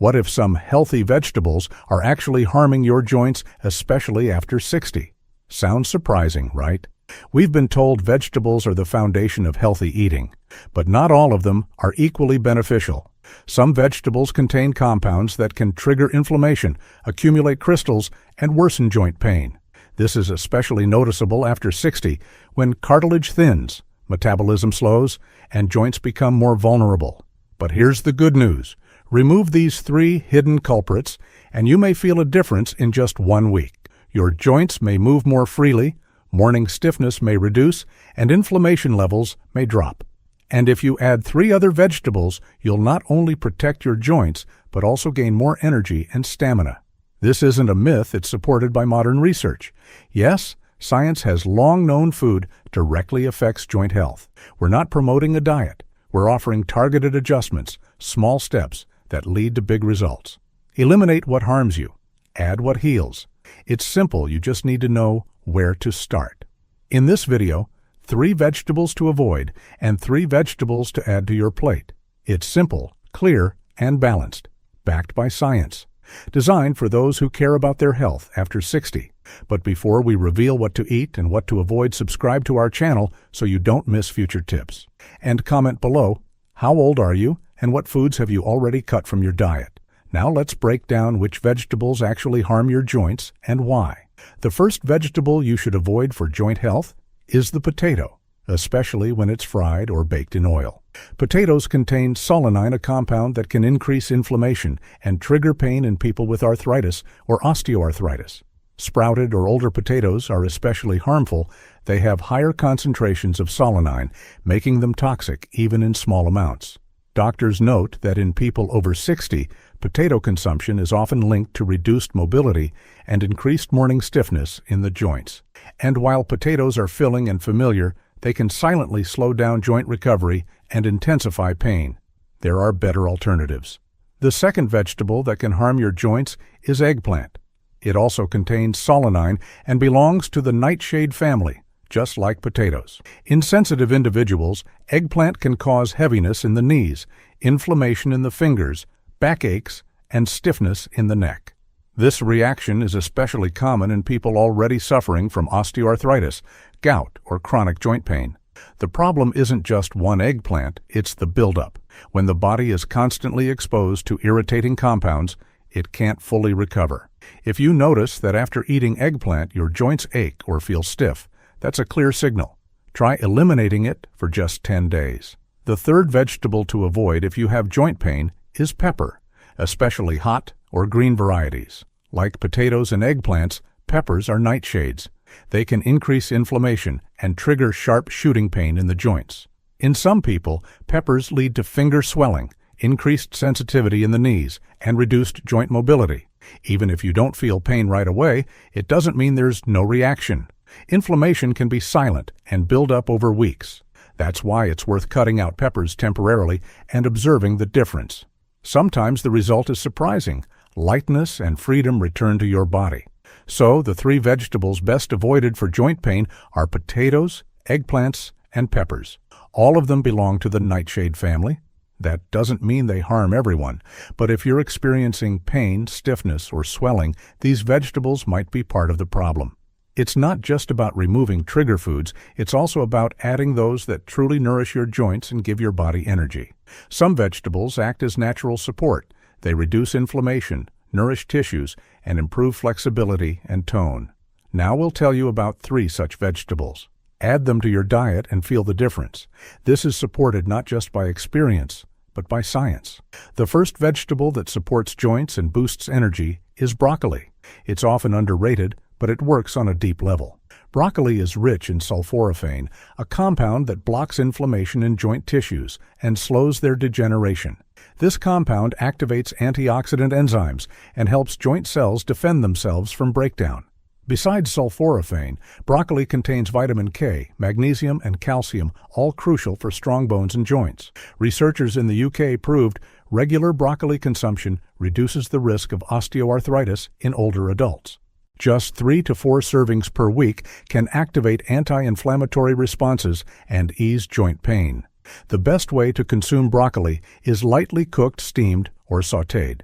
What if some healthy vegetables are actually harming your joints, especially after 60? Sounds surprising, right? We've been told vegetables are the foundation of healthy eating, but not all of them are equally beneficial. Some vegetables contain compounds that can trigger inflammation, accumulate crystals, and worsen joint pain. This is especially noticeable after 60, when cartilage thins, metabolism slows, and joints become more vulnerable. But here's the good news. Remove these 3 hidden culprits, and you may feel a difference in just 1 week. Your joints may move more freely, morning stiffness may reduce, and inflammation levels may drop. And if you add 3 other vegetables, you'll not only protect your joints, but also gain more energy and stamina. This isn't a myth, it's supported by modern research. Yes, science has long known food directly affects joint health. We're not promoting a diet. We're offering targeted adjustments, small steps that lead to big results. Eliminate what harms you. Add what heals. It's simple, you just need to know where to start. In this video, 3 vegetables to avoid and 3 vegetables to add to your plate. It's simple, clear, and balanced, backed by science. Designed for those who care about their health after 60. But before we reveal what to eat and what to avoid, subscribe to our channel so you don't miss future tips. And comment below, how old are you and what foods have you already cut from your diet? Now let's break down which vegetables actually harm your joints and why. The first vegetable you should avoid for joint health is the potato, especially when it's fried or baked in oil. Potatoes contain solanine, a compound that can increase inflammation and trigger pain in people with arthritis or osteoarthritis. Sprouted or older potatoes are especially harmful. They have higher concentrations of solanine, making them toxic even in small amounts. Doctors note that in people over 60, potato consumption is often linked to reduced mobility and increased morning stiffness in the joints. And while potatoes are filling and familiar, they can silently slow down joint recovery and intensify pain. There are better alternatives. The second vegetable that can harm your joints is eggplant. It also contains solanine and belongs to the nightshade family, just like potatoes. In sensitive individuals, eggplant can cause heaviness in the knees, inflammation in the fingers, backaches, and stiffness in the neck. This reaction is especially common in people already suffering from osteoarthritis, gout, or chronic joint pain. The problem isn't just one eggplant, it's the buildup. When the body is constantly exposed to irritating compounds, it can't fully recover. If you notice that after eating eggplant your joints ache or feel stiff, that's a clear signal. Try eliminating it for just 10 days. The third vegetable to avoid if you have joint pain is pepper, especially hot or green varieties. Like potatoes and eggplants, peppers are nightshades. They can increase inflammation and trigger sharp shooting pain in the joints. In some people, peppers lead to finger swelling, increased sensitivity in the knees, and reduced joint mobility. Even if you don't feel pain right away, it doesn't mean there's no reaction. Inflammation can be silent and build up over weeks. That's why it's worth cutting out peppers temporarily and observing the difference. Sometimes the result is surprising. Lightness and freedom return to your body. So the 3 vegetables best avoided for joint pain are potatoes, eggplants, and peppers. All of them belong to the nightshade family. That doesn't mean they harm everyone, but if you're experiencing pain, stiffness, or swelling, these vegetables might be part of the problem. It's not just about removing trigger foods, it's also about adding those that truly nourish your joints and give your body energy. Some vegetables act as natural support. They reduce inflammation, nourish tissues, and improve flexibility and tone. Now we'll tell you about 3 such vegetables. Add them to your diet and feel the difference. This is supported not just by experience, but by science. The first vegetable that supports joints and boosts energy is broccoli. It's often underrated, but it works on a deep level. Broccoli is rich in sulforaphane, a compound that blocks inflammation in joint tissues and slows their degeneration. This compound activates antioxidant enzymes and helps joint cells defend themselves from breakdown. Besides sulforaphane, broccoli contains vitamin K, magnesium, and calcium, all crucial for strong bones and joints. Researchers in the UK proved regular broccoli consumption reduces the risk of osteoarthritis in older adults. Just 3 to 4 servings per week can activate anti-inflammatory responses and ease joint pain. The best way to consume broccoli is lightly cooked, steamed, or sautéed.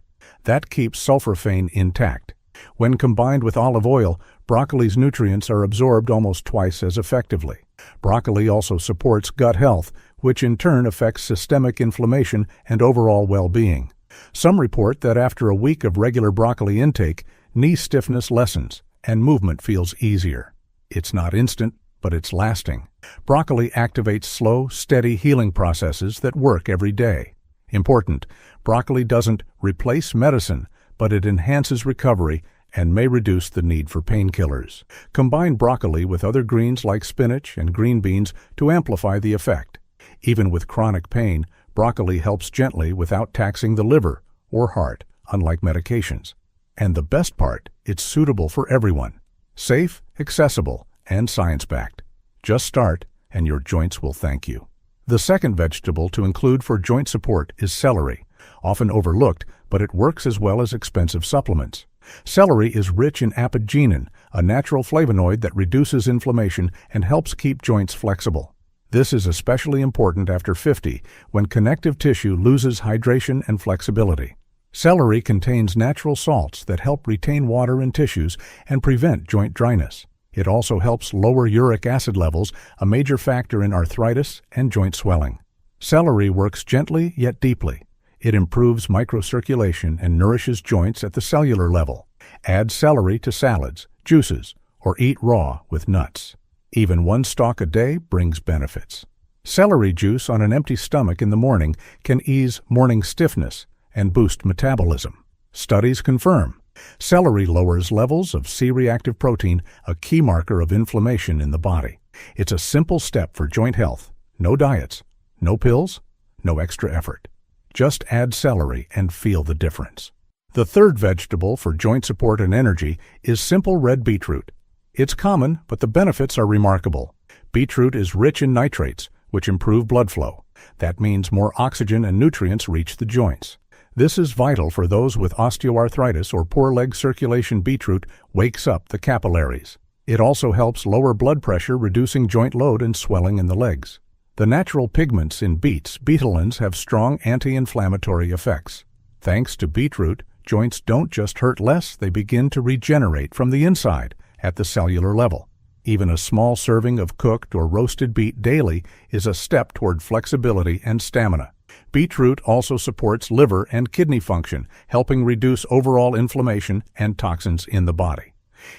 That keeps sulforaphane intact. When combined with olive oil, broccoli's nutrients are absorbed almost twice as effectively. Broccoli also supports gut health, which in turn affects systemic inflammation and overall well-being. Some report that after a week of regular broccoli intake, knee stiffness lessens and movement feels easier. It's not instant, but it's lasting. Broccoli activates slow, steady healing processes that work every day. Important, broccoli doesn't replace medicine, but it enhances recovery and may reduce the need for painkillers. Combine broccoli with other greens like spinach and green beans to amplify the effect. Even with chronic pain, broccoli helps gently without taxing the liver or heart, unlike medications. And the best part, it's suitable for everyone. Safe, accessible, and science-backed. Just start, and your joints will thank you. The second vegetable to include for joint support is celery. Often overlooked, but it works as well as expensive supplements. Celery is rich in apigenin, a natural flavonoid that reduces inflammation and helps keep joints flexible. This is especially important after 50, when connective tissue loses hydration and flexibility. Celery contains natural salts that help retain water in tissues and prevent joint dryness. It also helps lower uric acid levels, a major factor in arthritis and joint swelling. Celery works gently yet deeply. It improves microcirculation and nourishes joints at the cellular level. Add celery to salads, juices, or eat raw with nuts. Even one stalk a day brings benefits. Celery juice on an empty stomach in the morning can ease morning stiffness and boost metabolism. Studies confirm celery lowers levels of C-reactive protein, a key marker of inflammation in the body. It's a simple step for joint health. No diets, no pills, no extra effort. Just add celery and feel the difference. The third vegetable for joint support and energy is simple red beetroot. It's common, but the benefits are remarkable. Beetroot is rich in nitrates, which improve blood flow. That means more oxygen and nutrients reach the joints. This is vital for those with osteoarthritis or poor leg circulation. Beetroot wakes up the capillaries. It also helps lower blood pressure, reducing joint load and swelling in the legs. The natural pigments in beets, betalains, have strong anti-inflammatory effects. Thanks to beetroot, joints don't just hurt less, they begin to regenerate from the inside at the cellular level. Even a small serving of cooked or roasted beet daily is a step toward flexibility and stamina. Beetroot also supports liver and kidney function, helping reduce overall inflammation and toxins in the body.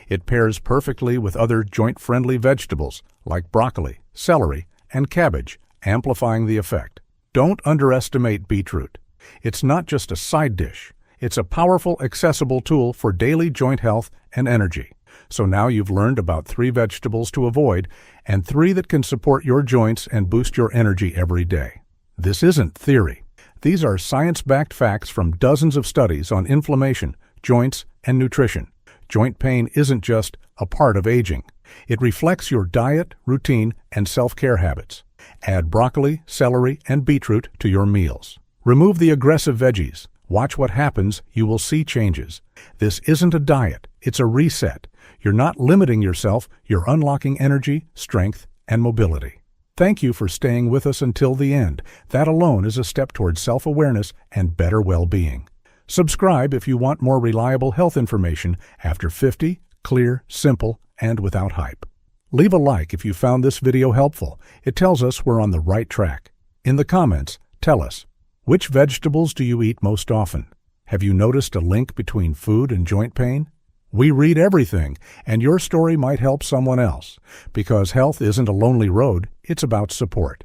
It pairs perfectly with other joint-friendly vegetables like broccoli, celery, and cabbage, amplifying the effect. Don't underestimate beetroot. It's not just a side dish. It's a powerful, accessible tool for daily joint health and energy. So now you've learned about 3 vegetables to avoid and 3 that can support your joints and boost your energy every day. This isn't theory. These are science-backed facts from dozens of studies on inflammation, joints, and nutrition. Joint pain isn't just a part of aging. It reflects your diet, routine, and self-care habits. Add broccoli, celery, and beetroot to your meals. Remove the aggressive veggies. Watch what happens. You will see changes. This isn't a diet. It's a reset. You're not limiting yourself. You're unlocking energy, strength, and mobility. Thank you for staying with us until the end. That alone is a step towards self-awareness and better well-being. Subscribe if you want more reliable health information after 50, clear, simple, and without hype. Leave a like if you found this video helpful. It tells us we're on the right track. In the comments, tell us, which vegetables do you eat most often? Have you noticed a link between food and joint pain? We read everything, and your story might help someone else, because health isn't a lonely road, it's about support.